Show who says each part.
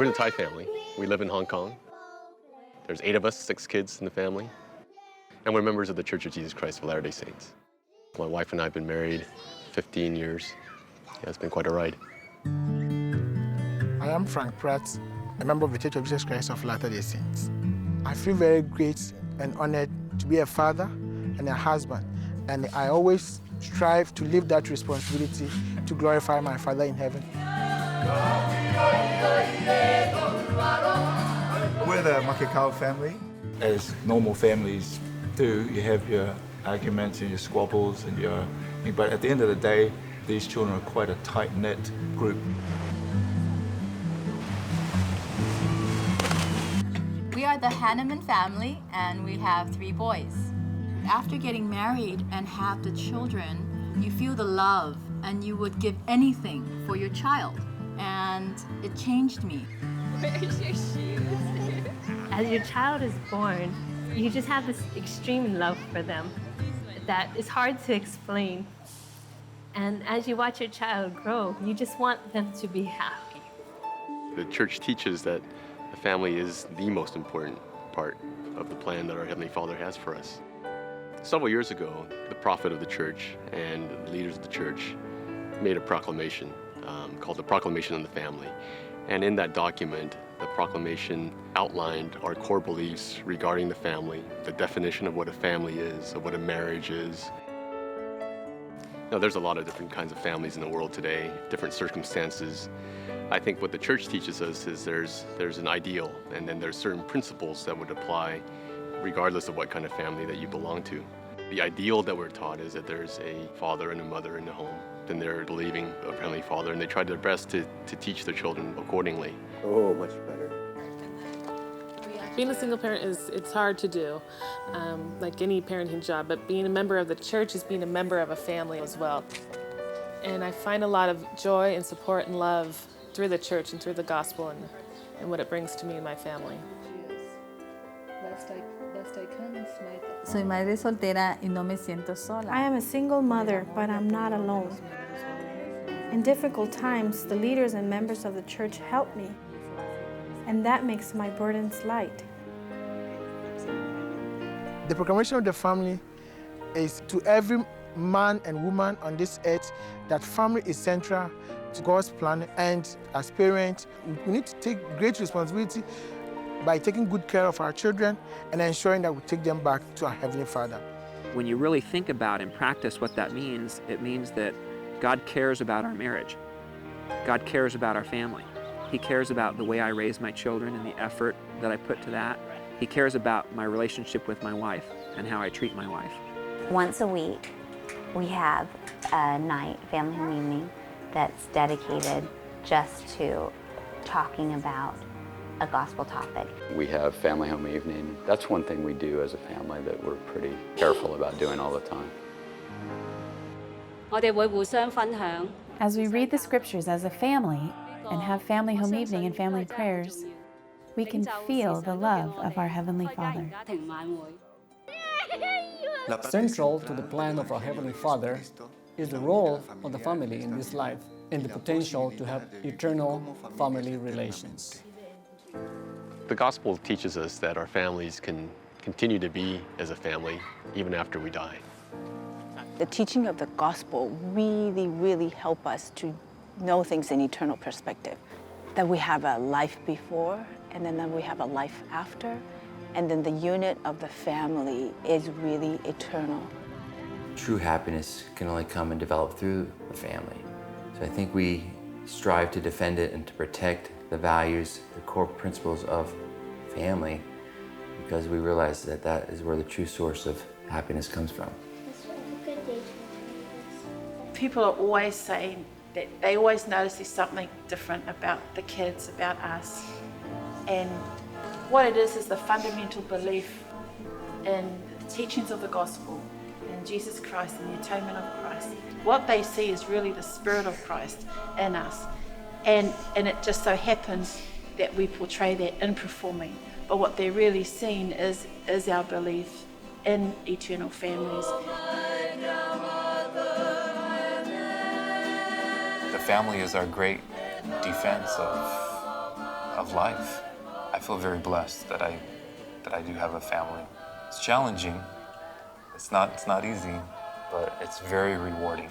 Speaker 1: We're in a Thai family. We live in Hong Kong. There's 8 of us, 6 kids in the family. And we're members of the Church of Jesus Christ of Latter-day Saints. My wife and I have been married 15 years. Yeah, it's been quite a ride.
Speaker 2: I am Frank Pratt, a member of the Church of Jesus Christ of Latter-day Saints. I feel very great and honored to be a father and a husband, and I always strive to live that responsibility to glorify my Father in heaven.
Speaker 3: We're the Makakao family. As normal families do, you have your arguments and your squabbles but at the end of the day, these children are quite a tight-knit group.
Speaker 4: We are the Hanneman family, and we have 3 boys. After getting married and have the children, you feel the love, and you would give anything for your child. And it changed me.
Speaker 5: Where's your shoes? As your child is born, you just have this extreme love for them that is hard to explain. And as you watch your child grow, you just want them to be happy.
Speaker 1: The church teaches that the family is the most important part of the plan that our Heavenly Father has for us. Several years ago, the prophet of the church and the leaders of the church made a proclamation called the Proclamation on the Family. And in that document, the proclamation outlined our core beliefs regarding the family, the definition of what a family is, of what a marriage is. Now, there's a lot of different kinds of families in the world today, different circumstances. I think what the church teaches us is there's an ideal, and then there's certain principles that would apply regardless of what kind of family that you belong to. The ideal that we're taught is that there's a father and a mother in the home, and they're believing of Heavenly Father, and they try their best to teach their children accordingly.
Speaker 6: Oh, much better.
Speaker 7: Being a single parent it's hard to do, like any parenting job, but being a member of the church is being a member of a family as well. And I find a lot of joy and support and love through the church and through the gospel and what it brings to me and my family.
Speaker 4: Soy madre soltera y no me siento sola.
Speaker 8: I am a single mother, but I'm not alone. In difficult times, the leaders and members of the church help me, and that makes my burdens light.
Speaker 2: The proclamation of the family is to every man and woman on this earth that family is central to God's plan, and as parents, we need to take great responsibility by taking good care of our children and ensuring that we take them back to our Heavenly Father.
Speaker 9: When you really think about and practice what that means, it means that God cares about our marriage. God cares about our family. He cares about the way I raise my children and the effort that I put to that. He cares about my relationship with my wife and how I treat my wife.
Speaker 10: Once a week, we have a night, family home evening, that's dedicated just to talking about a gospel topic.
Speaker 6: We have family home evening. That's one thing we do as a family that we're pretty careful about doing all the time.
Speaker 11: As we read the scriptures as a family and have family home evening and family prayers, we can feel the love of our Heavenly Father.
Speaker 12: Central to the plan of our Heavenly Father is the role of the family in this life and the potential to have eternal family relations.
Speaker 1: The gospel teaches us that our families can continue to be as a family even after we die.
Speaker 13: The teaching of the gospel really help us to know things in eternal perspective. That we have a life before, and then we have a life after, and then the unit of the family is really eternal.
Speaker 14: True happiness can only come and develop through the family. So I think we strive to defend it and to protect the values, the core principles of family, because we realize that that is where the true source of happiness comes from.
Speaker 15: People are always saying that they always notice there's something different about the kids, about us. And what it is the fundamental belief in the teachings of the gospel, in Jesus Christ and the atonement of Christ. What they see is really the Spirit of Christ in us. And it just so happens that we portray that in performing. But what they're really seeing is our belief in eternal families.
Speaker 16: The family is our great defense of of life. I feel very blessed that I do have a family. It's challenging. It's not easy, but it's very rewarding.